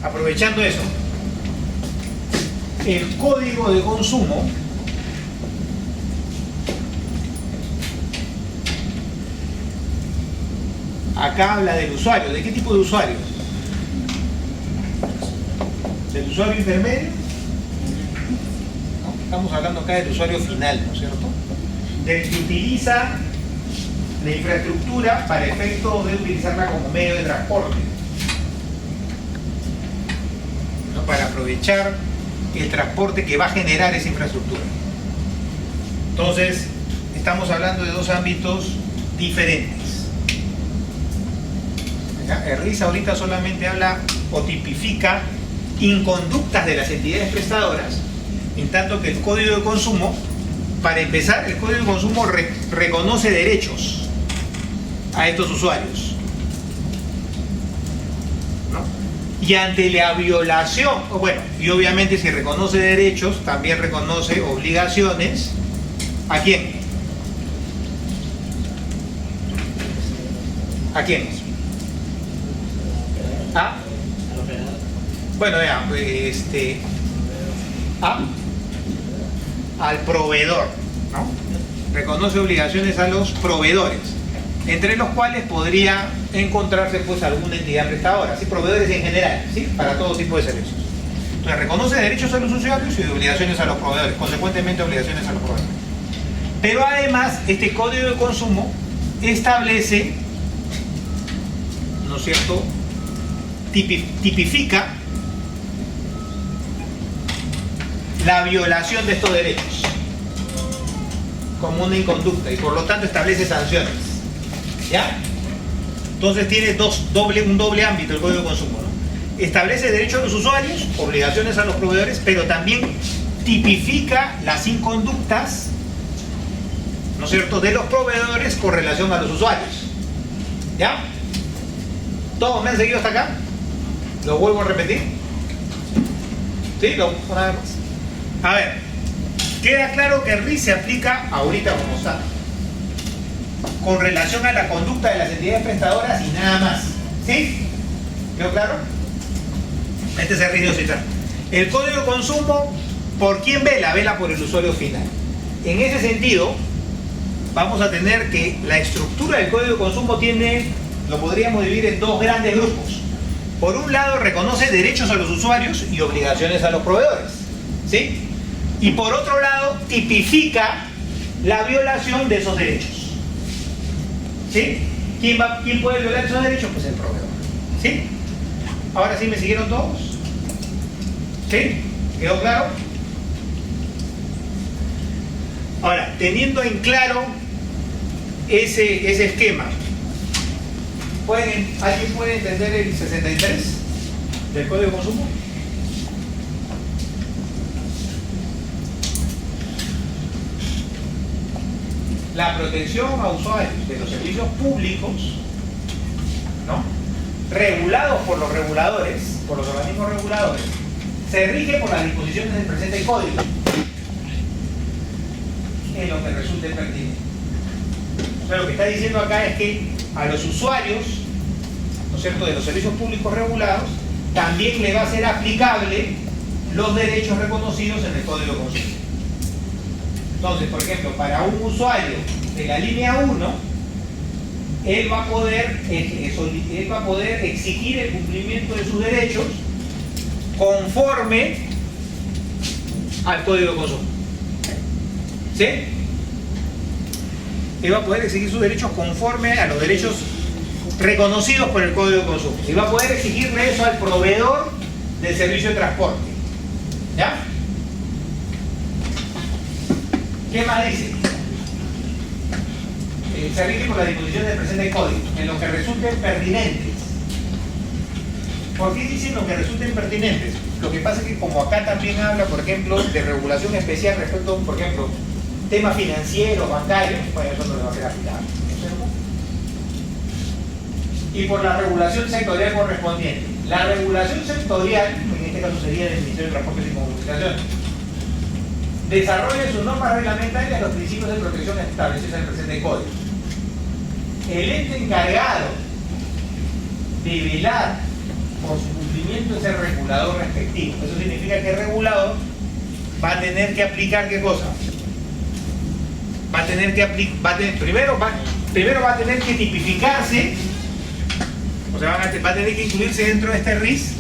aprovechando eso, el código de consumo acá habla del usuario. ¿De qué tipo de usuario? ¿Del usuario intermedio? ¿No? Estamos hablando acá del usuario final, ¿no es cierto? Del que utiliza la infraestructura para efectos de utilizarla como medio de transporte, ¿no? Para aprovechar el transporte que va a generar esa infraestructura. Entonces, estamos hablando de dos ámbitos diferentes. El RIS ahorita solamente habla o tipifica inconductas de las entidades prestadoras, en tanto que el código de consumo, para empezar, el código de consumo reconoce derechos a estos usuarios, ¿no? Y ante la violación, bueno, y obviamente si reconoce derechos, también reconoce obligaciones. ¿A quién? ¿A quiénes? ¿Ah? Bueno, vean, al proveedor, ¿no? Reconoce obligaciones a los proveedores, entre los cuales podría encontrarse pues alguna entidad prestadora, ¿sí? Proveedores en general, ¿sí? Para todo tipo de servicios. Entonces reconoce derechos a los usuarios y obligaciones a los proveedores, consecuentemente obligaciones a los proveedores. Pero además, este código de consumo establece, ¿no es cierto?, tipifica la violación de estos derechos como una inconducta y por lo tanto establece sanciones. ¿Ya? Entonces tiene un doble ámbito el código de consumo, ¿no? Establece derechos a los usuarios, obligaciones a los proveedores, pero también tipifica las inconductas, ¿no es cierto?, de los proveedores con relación a los usuarios. ¿Ya? ¿Todos me han seguido hasta acá? ¿Lo vuelvo a repetir? ¿Sí? Una vez más. A ver, queda claro que el RIS se aplica ahorita como está, con relación a la conducta de las entidades prestadoras y nada más. ¿Sí? ¿Quedó claro? Este es el RIS de OCITRAN. El código de consumo, ¿por quién vela? Vela por el usuario final. En ese sentido, vamos a tener que la estructura del código de consumo lo podríamos dividir en dos grandes grupos. Por un lado, reconoce derechos a los usuarios y obligaciones a los proveedores, ¿sí? Y por otro lado, tipifica la violación de esos derechos, ¿sí? ¿Quién puede violar esos derechos? Pues el proveedor, ¿sí? Ahora sí, ¿me siguieron todos? ¿Sí? ¿Quedó claro? Ahora, teniendo en claro ese esquema, ¿alguien puede entender el 63 del Código de Consumo? La protección a usuarios de los servicios públicos, ¿no?, regulados por los reguladores, por los organismos reguladores, se rige por las disposiciones del presente código, en lo que resulte pertinente. O sea, lo que está diciendo acá es que a los usuarios, ¿no es cierto?, de los servicios públicos regulados, también le va a ser aplicable los derechos reconocidos en el Código de Consumo. Entonces, por ejemplo, para un usuario de la línea 1, él va a poder exigir el cumplimiento de sus derechos conforme al Código de Consumo. ¿Sí? Él va a poder exigir sus derechos conforme a los derechos reconocidos por el Código de Consumo. Y va a poder exigirle eso al proveedor del servicio de transporte. ¿Ya? ¿Qué más dice? Se rige por las disposiciones del presente código, en lo que resulten pertinentes. ¿Por qué dicen lo que resulten pertinentes? Lo que pasa es que como acá también habla, por ejemplo, de regulación especial respecto, por ejemplo, temas financieros, bancarios, bueno, eso no le va a ser aplicable. Y por la regulación sectorial correspondiente. La regulación sectorial, en este caso sería del Ministerio de Transportes y Comunicaciones, desarrolla sus normas reglamentarias los principios de protección establecidos en el presente código. El ente encargado de velar por su cumplimiento procedimiento es el regulador respectivo. Eso significa que el regulador va a tener que aplicar ¿qué cosa? Va a tener que primero va a tener que tipificarse, o sea, va a tener que incluirse dentro de este RIS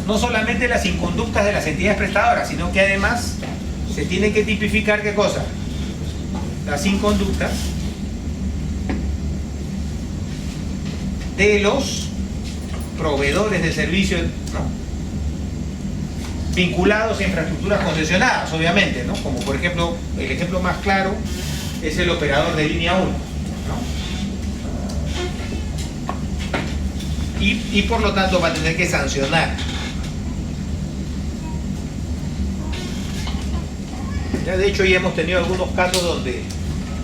no solamente las inconductas de las entidades prestadoras, sino que además se tiene que tipificar ¿qué cosa? Las inconductas de los proveedores de servicios, ¿no?, vinculados a infraestructuras concesionadas, obviamente, ¿no? Como por ejemplo, el ejemplo más claro es el operador de línea 1, ¿no? Y por lo tanto va a tener que sancionar. Ya de hecho ya hemos tenido algunos casos donde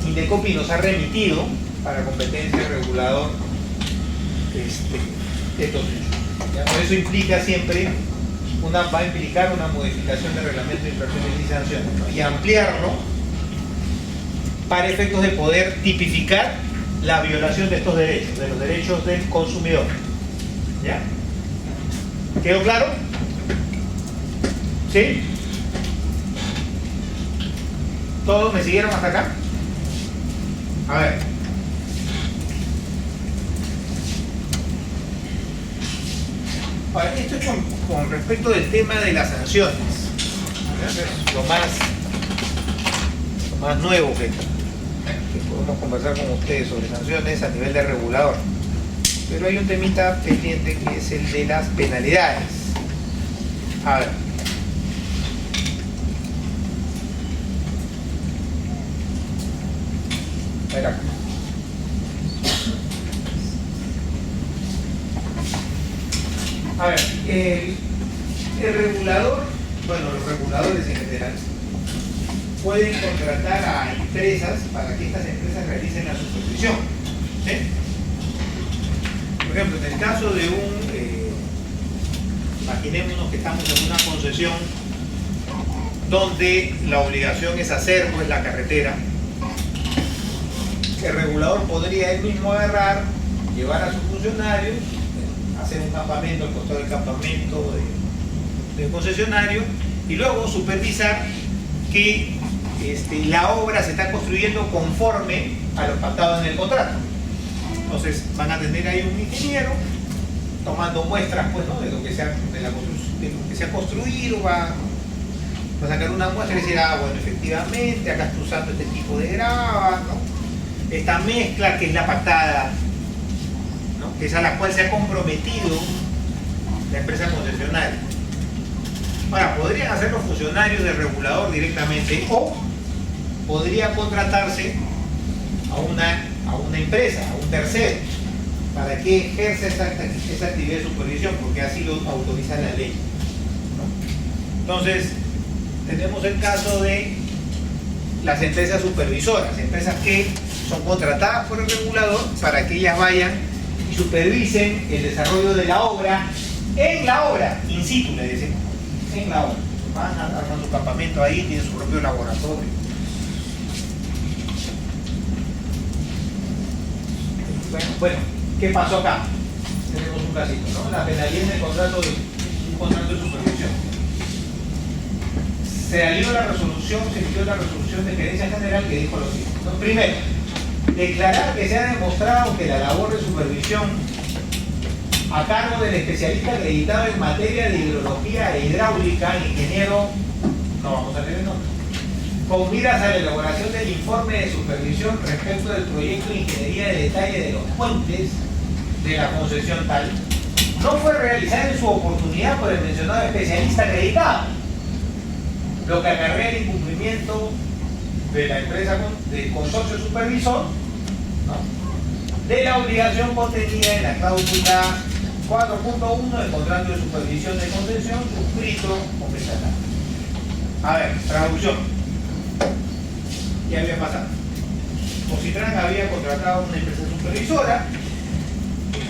Indecopi nos ha remitido para competencia el regulador estos hechos. ¿Ya? Por eso implica siempre va a implicar una modificación del reglamento de infracciones y sanciones, ¿no?, y ampliarlo para efectos de poder tipificar la violación de estos derechos, de los derechos del consumidor. ¿Ya? ¿Quedó claro? ¿Sí? ¿Todos me siguieron hasta acá? A ver. Ahora, esto es con respecto del tema de las sanciones. Es lo más nuevo que podemos conversar con ustedes sobre sanciones a nivel de regulador. Pero hay un temita pendiente que es el de las penalidades. A ver. A ver acá. A ver, el regulador, bueno, los reguladores en general, pueden contratar a empresas para que estas empresas realicen la supervisión. ¿Sí? Por ejemplo, en el caso de imaginémonos que estamos en una concesión donde la obligación es hacer pues la carretera, el regulador podría él mismo agarrar, llevar a sus funcionarios, hacer un campamento al costado del campamento del concesionario y luego supervisar que la obra se está construyendo conforme a lo pactado en el contrato. Entonces van a tener ahí un ingeniero tomando muestras pues, ¿no?, de lo que se ha construido, va a sacar una muestra y decir, bueno, efectivamente acá está usando este tipo de grava, ¿no?, esta mezcla que es la pactada, ¿no?, que es a la cual se ha comprometido la empresa concesionaria. Ahora, podrían hacer los funcionarios del regulador directamente o podría contratarse a una empresa, a un tercero, para que ejerza esa actividad de supervisión, porque así lo autoriza la ley, ¿no? Entonces, tenemos el caso de las empresas supervisoras, empresas que son contratadas por el regulador para que ellas vayan y supervisen el desarrollo de la obra, en la obra, in situ le decimos, en la obra. Van a armar su campamento ahí, tienen su propio laboratorio. Bueno, ¿qué pasó acá? Tenemos un casito, ¿no? La penalidad en el contrato un contrato de supervisión. Se emitió la resolución de gerencia general que dijo lo siguiente, ¿no? Primero, declarar que se ha demostrado que la labor de supervisión a cargo del especialista acreditado en materia de hidrología e hidráulica, ingeniero, no vamos a leer el nombre, con miras a la elaboración del informe de supervisión respecto del proyecto de ingeniería de detalle de los puentes de la concesión tal, no fue realizada en su oportunidad por el mencionado especialista acreditado, lo que acarrea el incumplimiento de la empresa del consorcio supervisor, ¿no?, de la obligación contenida en la cláusula 4.1 del contrato de supervisión de concesión suscrito con prestatario. A ver, traducción. ¿Qué había pasado? Positran había contratado a una empresa supervisora.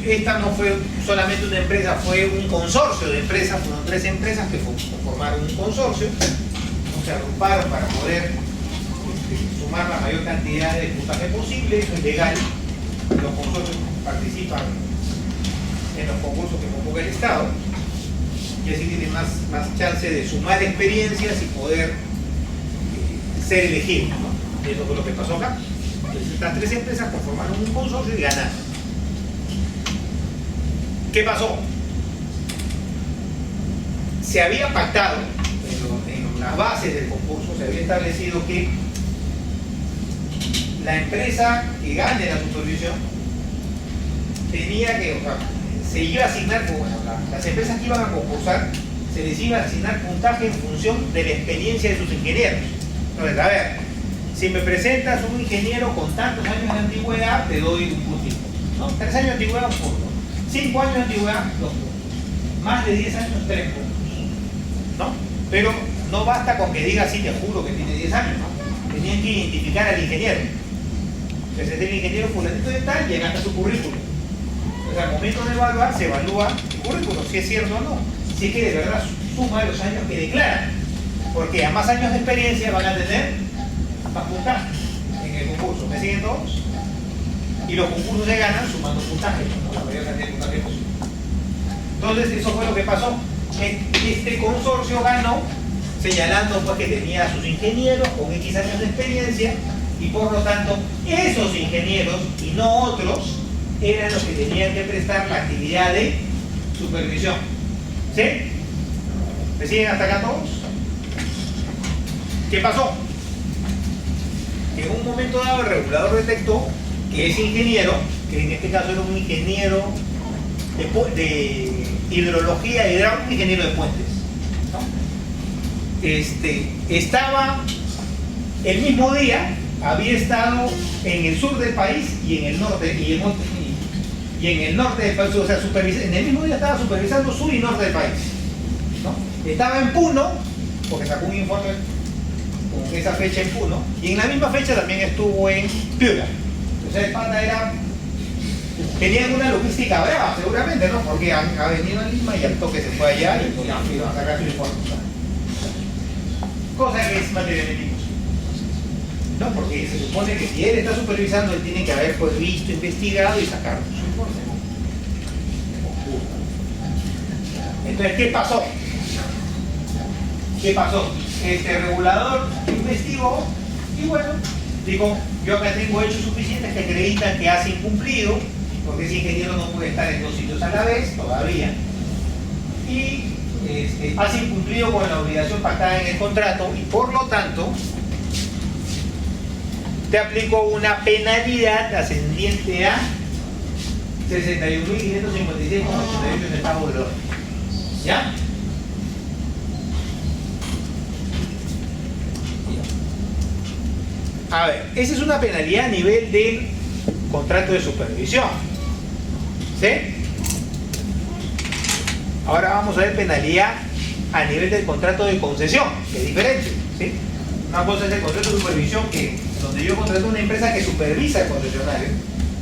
Esta no fue solamente una empresa, fue un consorcio de empresas, fueron 3 empresas que formaron un consorcio, se agruparon para poder sumar la mayor cantidad de puntaje posible. Eso es legal. Los consorcios participan en los concursos que convoca el Estado. y así tiene más chance de sumar experiencias y poder ser elegido, ¿no? Eso fue lo que pasó acá. Entonces estas tres empresas conformaron un consorcio y ganaron. ¿Qué pasó? Se había pactado en las bases del concurso, se había establecido que la empresa que gane la supervisión tenía que, o sea, se iba a asignar, bueno, las empresas que iban a concursar, se les iba a asignar puntaje en función de la experiencia de sus ingenieros. Entonces, a ver, si me presentas un ingeniero con tantos años de antigüedad, te doy un puntito, ¿no? 3 años de antigüedad, un punto. 5 años de antigüedad, 2 puntos. Más de 10 años, 3 puntos, ¿no? Pero no basta con que diga, sí, te juro que tiene 10 años, ¿no? Tenían que identificar al ingeniero. Entonces, el ingeniero fulanito de tal, llega hasta su currículum. Entonces, al momento de evaluar, se evalúa el currículum, si es cierto o no. Si es que de verdad suma los años que declaran. Porque a más años de experiencia van a tener más puntaje en el concurso. ¿Me siguen todos? Y los concursos se ganan sumando puntaje, ¿no? La mayor cantidad de puntaje posible. Entonces, eso fue lo que pasó. Este consorcio ganó señalando pues, que tenía a sus ingenieros con X años de experiencia y por lo tanto esos ingenieros y no otros eran los que tenían que prestar la actividad de supervisión. ¿Sí? ¿Me siguen hasta acá todos? ¿Qué pasó? Que en un momento dado el regulador detectó que ese ingeniero, que en este caso era un ingeniero de hidrología hidráulica, un ingeniero de puentes, ¿no? Estaba el mismo día, había estado en el sur del país y en el norte, y en el norte del país, o sea, en el mismo día estaba supervisando sur y norte del país, ¿no? Estaba en Puno, porque sacó un informe con esa fecha en Puno, y en la misma fecha también estuvo en Piura. O sea, el pata tenían una logística brava, seguramente, ¿no? Porque ha venido a Lima y al toque se fue allá y iba a sacar su informe. Cosa que es materialmente imposible, ¿no? Porque se supone que si él está supervisando, él tiene que haber pues visto, investigado y sacado su informe. Entonces, ¿qué pasó? ¿Qué pasó? Este regulador investigó y bueno, dijo, yo acá tengo hechos suficientes que acreditan que has incumplido, porque ese ingeniero no puede estar en 2 sitios a la vez todavía, y has incumplido con la obligación pactada en el contrato y por lo tanto te aplico una penalidad ascendiente a 61.556,88 centavos de dólar. ¿Ya? A ver, esa es una penalidad a nivel del contrato de supervisión. ¿Sí? Ahora vamos a ver penalidad a nivel del contrato de concesión, que es diferente. ¿Sí? Una cosa es el contrato de supervisión, donde yo contrato una empresa que supervisa el concesionario,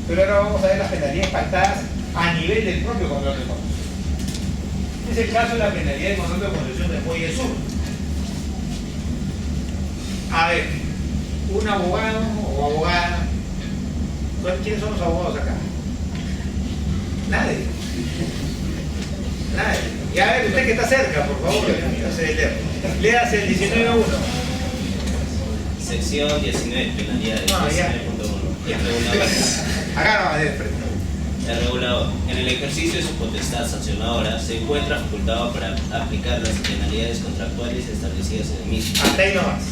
pero ahora vamos a ver las penalidades pactadas a nivel del propio contrato de concesión. Es el caso de la penalidad del contrato de concesión de Muelle Sur. A ver, un abogado o abogada. ¿Quiénes son los abogados acá? Nadie. Nadie. Y a ver, usted que está cerca, por favor, léase el 19.1. Sección 19, penalidades. No, ya. 19.1. El regulador. Acá no, de frente. El regulador, en el ejercicio de su potestad sancionadora, se encuentra facultado para aplicar las penalidades contractuales establecidas en el mismo. Hasta ahí nomás.